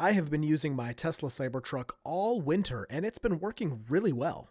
I have been using my Tesla Cybertruck all winter, and it's been working really well.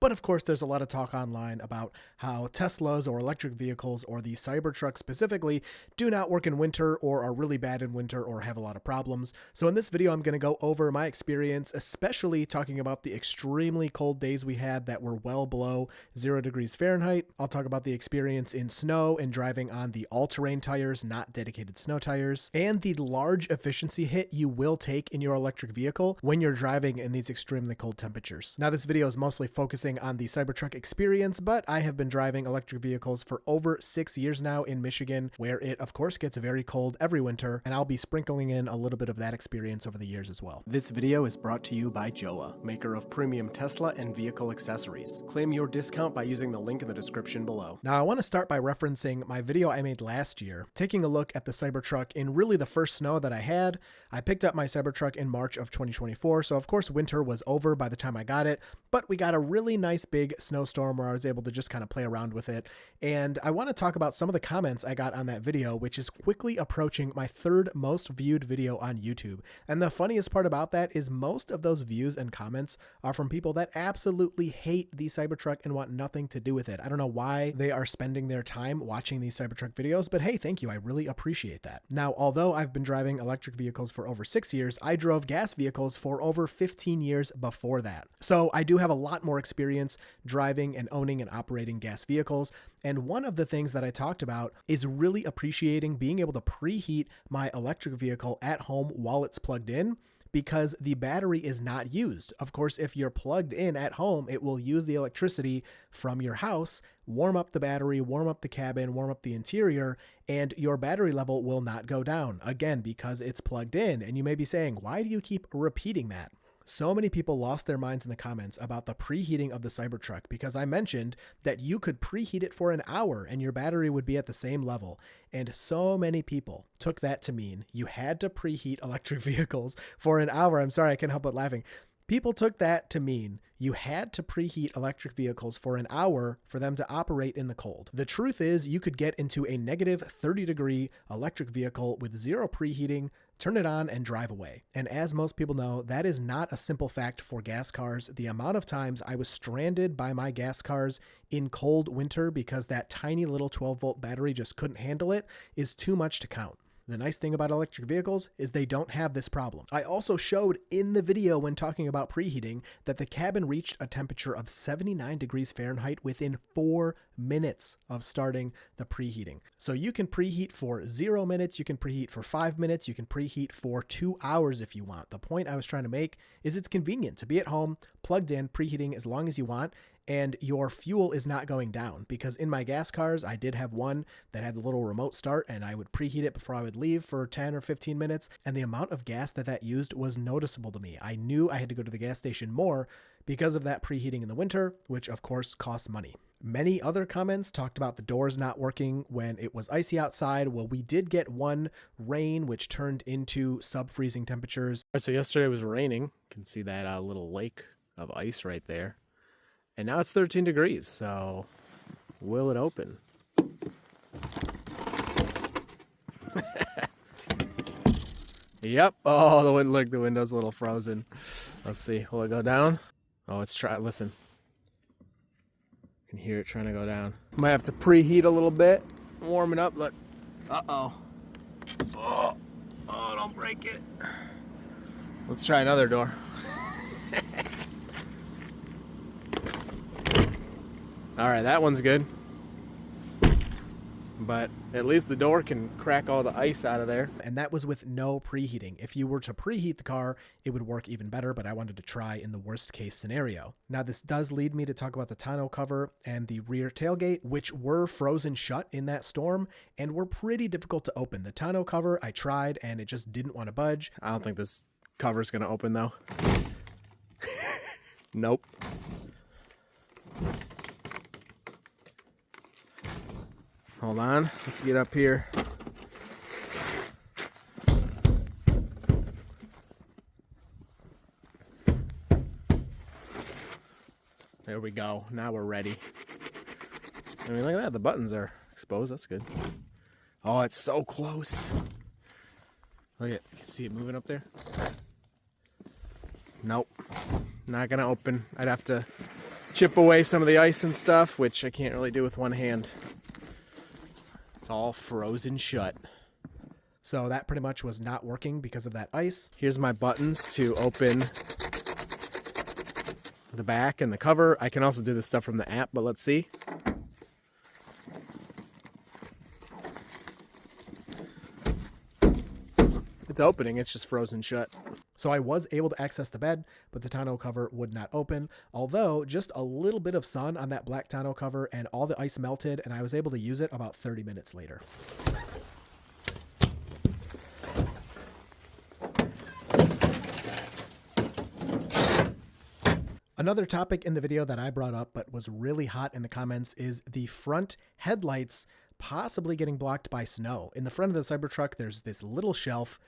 But of course, there's a lot of talk online about how Teslas or electric vehicles, or the Cybertruck specifically, do not work in winter or are really bad in winter or have a lot of problems. So in this video, I'm going to go over my experience, especially talking about the extremely cold days we had that were well below 0 degrees Fahrenheit. I'll talk about the experience in snow and driving on the all-terrain tires, not dedicated snow tires, and the large efficiency hit you will take in your electric vehicle when you're driving in these extremely cold temperatures. Now, this video is mostly focusing on the Cybertruck experience, but I have been driving electric vehicles for over 6 years now in Michigan, where it of course gets very cold every winter, and I'll be sprinkling in a little bit of that experience over the years as well. This video is brought to you by Joa, maker of premium Tesla and vehicle accessories. Claim your discount by using the link in the description below. Now, I want to start by referencing my video I made last year, taking a look at the Cybertruck in really the first snow that I had. I picked up my Cybertruck in March of 2024, so of course winter was over by the time I got it, but we got a really nice big snowstorm where I was able to just kind of play around with it. And I want to talk about some of the comments I got on that video, which is quickly approaching my third most viewed video on YouTube. And the funniest part about that is most of those views and comments are from people that absolutely hate the Cybertruck and want nothing to do with it. I don't know why they are spending their time watching these Cybertruck videos, but hey, thank you. I really appreciate that. Now, although I've been driving electric vehicles for over 6 years, I drove gas vehicles for over 15 years before that. So I do have a lot more experience driving and owning and operating gas vehicles. And one of the things that I talked about is really appreciating being able to preheat my electric vehicle at home while it's plugged in, because the battery is not used. Of course, if you're plugged in at home, it will use the electricity from your house, warm up the battery, warm up the cabin, warm up the interior, and your battery level will not go down. Again, because it's plugged in. And you may be saying, why do you keep repeating that? So many people lost their minds in the comments about the preheating of the Cybertruck, because I mentioned that you could preheat it for an hour and your battery would be at the same level. And so many people took that to mean you had to preheat electric vehicles for an hour. I'm sorry, I can't help but laughing. People took that to mean you had to preheat electric vehicles for an hour for them to operate in the cold. The truth is, you could get into a negative 30-degree electric vehicle with zero preheating, turn it on, and drive away. And as most people know, that is not a simple fact for gas cars. The amount of times I was stranded by my gas cars in cold winter because that tiny little 12-volt battery just couldn't handle it is too much to count. The nice thing about electric vehicles is they don't have this problem. I also showed in the video when talking about preheating that the cabin reached a temperature of 79 degrees Fahrenheit within 4 minutes of starting the preheating. So you can preheat for 0 minutes, you can preheat for 5 minutes, you can preheat for 2 hours if you want. The point I was trying to make is it's convenient to be at home, plugged in, preheating as long as you want, and your fuel is not going down. Because in my gas cars, I did have one that had the little remote start, and I would preheat it before I would leave for 10 or 15 minutes, and the amount of gas that used was noticeable to me. I knew I had to go to the gas station more because of that preheating in the winter, which of course costs money. Many other comments talked about the doors not working when it was icy outside. Well, we did get one rain, which turned into sub-freezing temperatures. All right, so yesterday was raining. You can see that little lake of ice right there. And now it's 13 degrees, so will it open? Yep. Oh, look, the window's a little frozen. Let's see. Will it go down? Oh, listen. You can hear it trying to go down. Might have to preheat a little bit. Warm it up. Look. Uh-oh. Oh, don't break it. Let's try another door. All right, that one's good. But at least the door can crack all the ice out of there. And that was with no preheating. If you were to preheat the car, it would work even better, but I wanted to try in the worst case scenario. Now, this does lead me to talk about the tonneau cover and the rear tailgate, which were frozen shut in that storm and were pretty difficult to open. The tonneau cover, I tried and it just didn't want to budge. I don't think this cover's gonna open though. Nope. Hold on, let's get up here. There we go. Now we're ready. I mean, look at that. The buttons are exposed. That's good. Oh, it's so close. Look at, you can see it moving up there. Nope, not gonna open. I'd have to chip away some of the ice and stuff, which I can't really do with one hand. It's all frozen shut. So that pretty much was not working because of that ice. Here's my buttons to open the back and the cover. I can also do this stuff from the app, but let's see. It's opening, it's just frozen shut. So I was able to access the bed, but the tonneau cover would not open. Although just a little bit of sun on that black tonneau cover and all the ice melted, and I was able to use it about 30 minutes later. Another topic in the video that I brought up but was really hot in the comments is the front headlights possibly getting blocked by snow. In the front of the Cybertruck, there's this little shelf,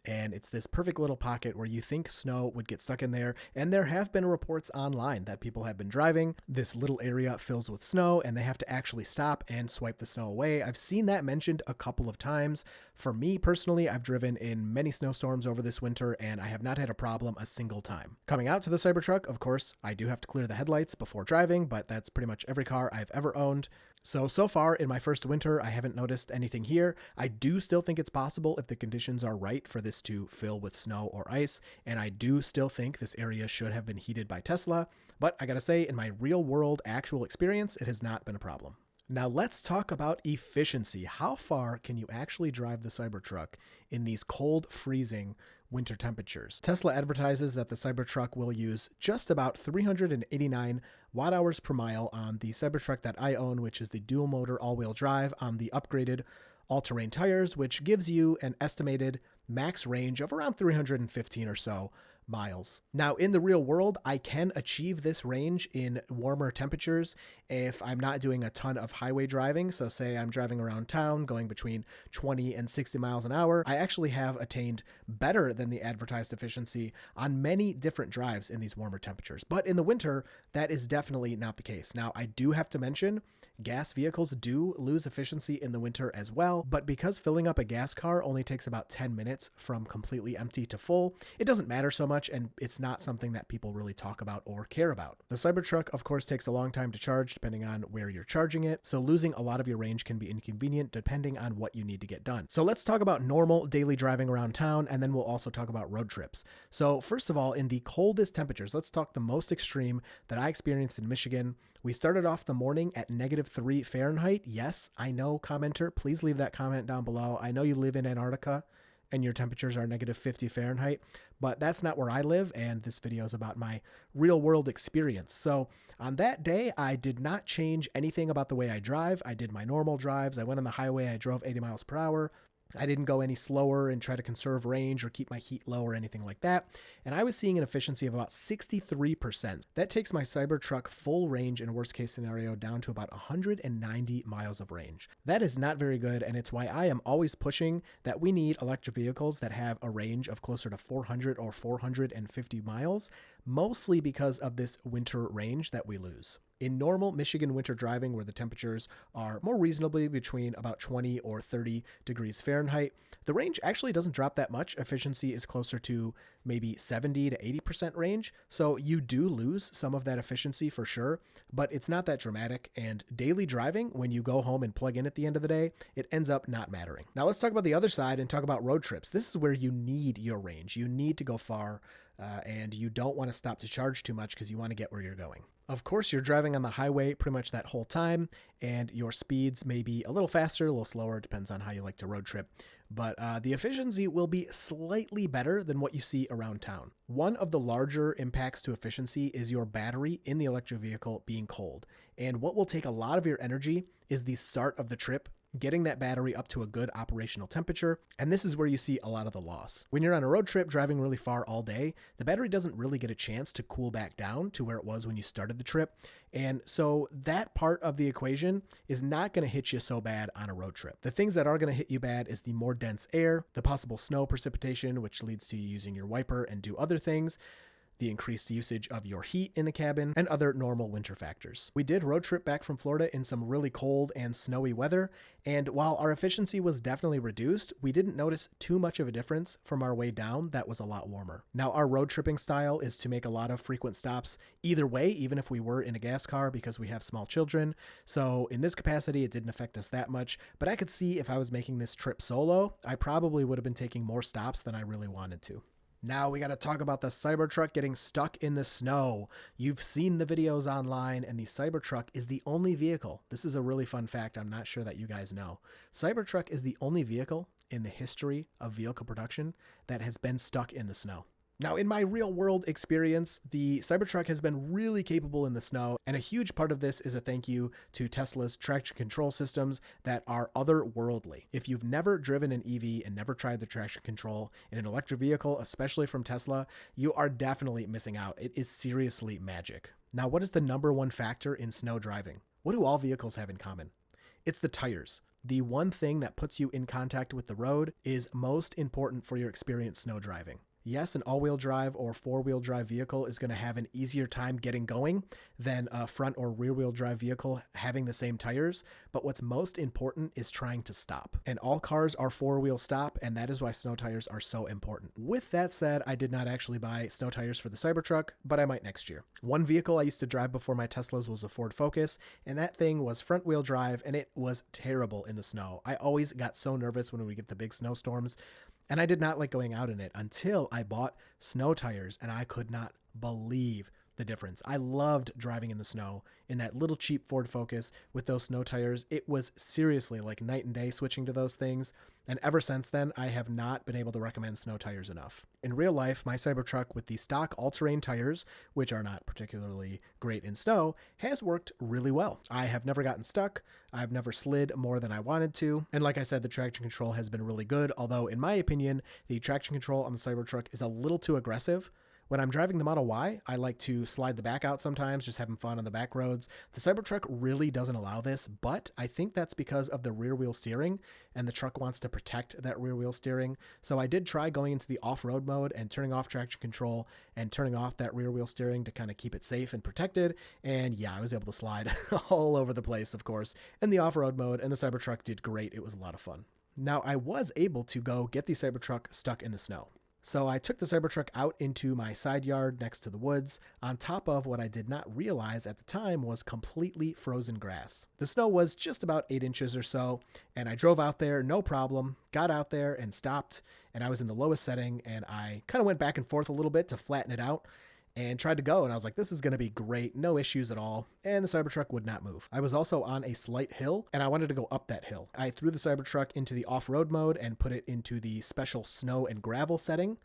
and it's this perfect little pocket where you think snow would get stuck in there. And there have been reports online that people have been driving. This little area fills with snow and they have to actually stop and swipe the snow away. I've seen that mentioned a couple of times. For me personally, I've driven in many snowstorms over this winter and I have not had a problem a single time. Coming out to the Cybertruck, of course, I do have to clear the headlights before driving, but that's pretty much every car I've ever owned. So far in my first winter, I haven't noticed anything here. I do still think it's possible if the conditions are right for this to fill with snow or ice, and I do still think this area should have been heated by Tesla, but I gotta say, in my real world actual experience, it has not been a problem. Now let's talk about efficiency. How far can you actually drive the Cybertruck in these cold, freezing winter temperatures? Tesla advertises that the Cybertruck will use just about 389 watt hours per mile on the Cybertruck that I own, which is the dual motor all-wheel drive on the upgraded all-terrain tires, which gives you an estimated max range of around 315 or so miles. Now, in the real world, I can achieve this range in warmer temperatures if I'm not doing a ton of highway driving. So say I'm driving around town going between 20 and 60 miles an hour. I actually have attained better than the advertised efficiency on many different drives in these warmer temperatures. But in the winter, that is definitely not the case. Now, I do have to mention gas vehicles do lose efficiency in the winter as well, but because filling up a gas car only takes about 10 minutes from completely empty to full, it doesn't matter so much, and it's not something that people really talk about or care about. The Cybertruck, of course, takes a long time to charge depending on where you're charging it, so losing a lot of your range can be inconvenient depending on what you need to get done. So let's talk about normal daily driving around town, and then we'll also talk about road trips. So first of all, in the coldest temperatures, let's talk the most extreme that I experienced in Michigan. We started off the morning at -3 Fahrenheit. Yes, I know, commenter, please leave that comment down below. I know you live in Antarctica and your temperatures are -50 Fahrenheit, but that's not where I live, and this video is about my real world experience. So on that day, I did not change anything about the way I drive. I did my normal drives. I went on the highway. I drove 80 miles per hour. I didn't go any slower and try to conserve range or keep my heat low or anything like that. And I was seeing an efficiency of about 63%. That takes my Cybertruck full range in a worst case scenario down to about 190 miles of range. That is not very good, and it's why I am always pushing that we need electric vehicles that have a range of closer to 400 or 450 miles, mostly because of this winter range that we lose. In normal Michigan winter driving, where the temperatures are more reasonably between about 20 or 30 degrees Fahrenheit, the range actually doesn't drop that much. Efficiency is closer to maybe 70 to 80% range. So you do lose some of that efficiency for sure, but it's not that dramatic. And daily driving, when you go home and plug in at the end of the day, it ends up not mattering. Now let's talk about the other side and talk about road trips. This is where you need your range. You need to go far, and you don't want to stop to charge too much because you want to get where you're going. Of course, you're driving on the highway pretty much that whole time, and your speeds may be a little faster, a little slower, depends on how you like to road trip. But the efficiency will be slightly better than what you see around town. One of the larger impacts to efficiency is your battery in the electric vehicle being cold. And what will take a lot of your energy is the start of the trip, getting that battery up to a good operational temperature, and this is where you see a lot of the loss. When you're on a road trip driving really far all day, the battery doesn't really get a chance to cool back down to where it was when you started the trip, and so that part of the equation is not going to hit you so bad on a road trip. The things that are going to hit you bad is the more dense air, the possible snow precipitation, which leads to you using your wiper and do other things. the increased usage of your heat in the cabin, and other normal winter factors. We did road trip back from Florida in some really cold and snowy weather, and while our efficiency was definitely reduced, we didn't notice too much of a difference from our way down that was a lot warmer. Now, our road tripping style is to make a lot of frequent stops either way, even if we were in a gas car because we have small children. So in this capacity, it didn't affect us that much, but I could see if I was making this trip solo, I probably would have been taking more stops than I really wanted to. Now we got to talk about the Cybertruck getting stuck in the snow. You've seen the videos online, and the Cybertruck is the only vehicle. This is a really fun fact I'm not sure that you guys know. Cybertruck is the only vehicle in the history of vehicle production that has been stuck in the snow. Now, in my real world experience, the Cybertruck has been really capable in the snow, and a huge part of this is a thank you to Tesla's traction control systems that are otherworldly. If you've never driven an EV and never tried the traction control in an electric vehicle, especially from Tesla, you are definitely missing out. It is seriously magic. Now, what is the number one factor in snow driving? What do all vehicles have in common? It's the tires. The one thing that puts you in contact with the road is most important for your experience snow driving. Yes, an all-wheel drive or four-wheel drive vehicle is going to have an easier time getting going than a front or rear-wheel drive vehicle having the same tires, but what's most important is trying to stop. And all cars are four-wheel stop, and that is why snow tires are so important. With that said, I did not actually buy snow tires for the Cybertruck, but I might next year. One vehicle I used to drive before my Teslas was a Ford Focus, and that thing was front-wheel drive, and it was terrible in the snow. I always got so nervous when we get the big snowstorms. And I did not like going out in it until I bought snow tires, and I could not believe the difference. I loved driving in the snow in that little cheap Ford Focus with those snow tires. It was seriously like night and day switching to those things. And ever since then, I have not been able to recommend snow tires enough. In real life, my Cybertruck with the stock all-terrain tires, which are not particularly great in snow, has worked really well. I have never gotten stuck. I've never slid more than I wanted to. And like I said, the traction control has been really good, although in my opinion, the traction control on the Cybertruck is a little too aggressive. When I'm driving the Model Y, I like to slide the back out sometimes, just having fun on the back roads. The Cybertruck really doesn't allow this, but I think that's because of the rear wheel steering, and the truck wants to protect that rear wheel steering. So I did try going into the off-road mode and turning off traction control and turning off that rear wheel steering to kind of keep it safe and protected. And yeah, I was able to slide all over the place, of course, in the off-road mode, and the Cybertruck did great. It was a lot of fun. Now, I was able to go get the Cybertruck stuck in the snow. So I took the Cybertruck out into my side yard next to the woods, on top of what I did not realize at the time was completely frozen grass. The snow was just about 8 inches or so, and I drove out there, no problem, got out there and stopped, and I was in the lowest setting, and I kind of went back and forth a little bit to flatten it out, and tried to go, and I was like, this is going to be great, no issues at all, and the Cybertruck would not move. I was also on a slight hill, and I wanted to go up that hill. I threw the Cybertruck into the off-road mode and put it into the special snow and gravel setting.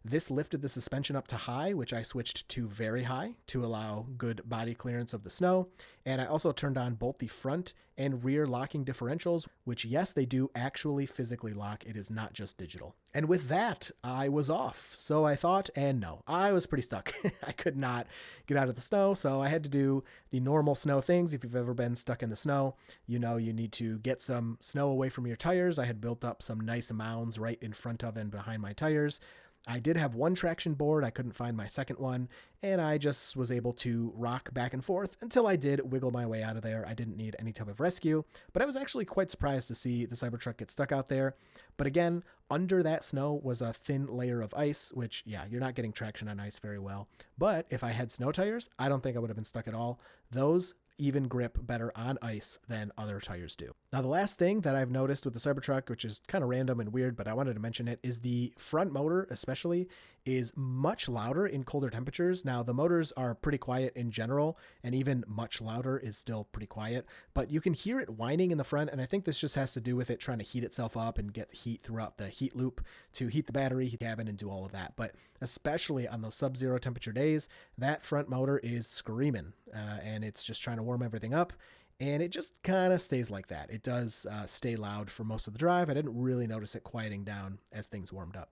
This lifted the suspension up to high, which I switched to very high to allow good body clearance of the snow. And I also turned on both the front and rear locking differentials, which yes, they do actually physically lock. It is not just digital. And with that, I was off. So I thought, and no, I was pretty stuck. I could not get out of the snow. So I had to do the normal snow things. If you've ever been stuck in the snow, you know you need to get some snow away from your tires. I had built up some nice mounds right in front of and behind my tires. I did have one traction board, I couldn't find my second one, and I just was able to rock back and forth until I did wiggle my way out of there. I didn't need any type of rescue, but I was actually quite surprised to see the Cybertruck get stuck out there. But again, under that snow was a thin layer of ice, which, yeah, you're not getting traction on ice very well. But if I had snow tires, I don't think I would have been stuck at all. Those even grip better on ice than other tires do. Now, the last thing that I've noticed with the Cybertruck, which is kind of random and weird, but I wanted to mention it, is the front motor especially is much louder in colder temperatures. Now, the motors are pretty quiet in general, and even much louder is still pretty quiet, but you can hear it whining in the front, and I think this just has to do with it trying to heat itself up and get heat throughout the heat loop to heat the battery, heat the cabin, and do all of that. But especially on those sub-zero temperature days, that front motor is screaming, and it's just trying to warm everything up. And it just kind of stays like that. It does stay loud for most of the drive. I didn't really notice it quieting down as things warmed up.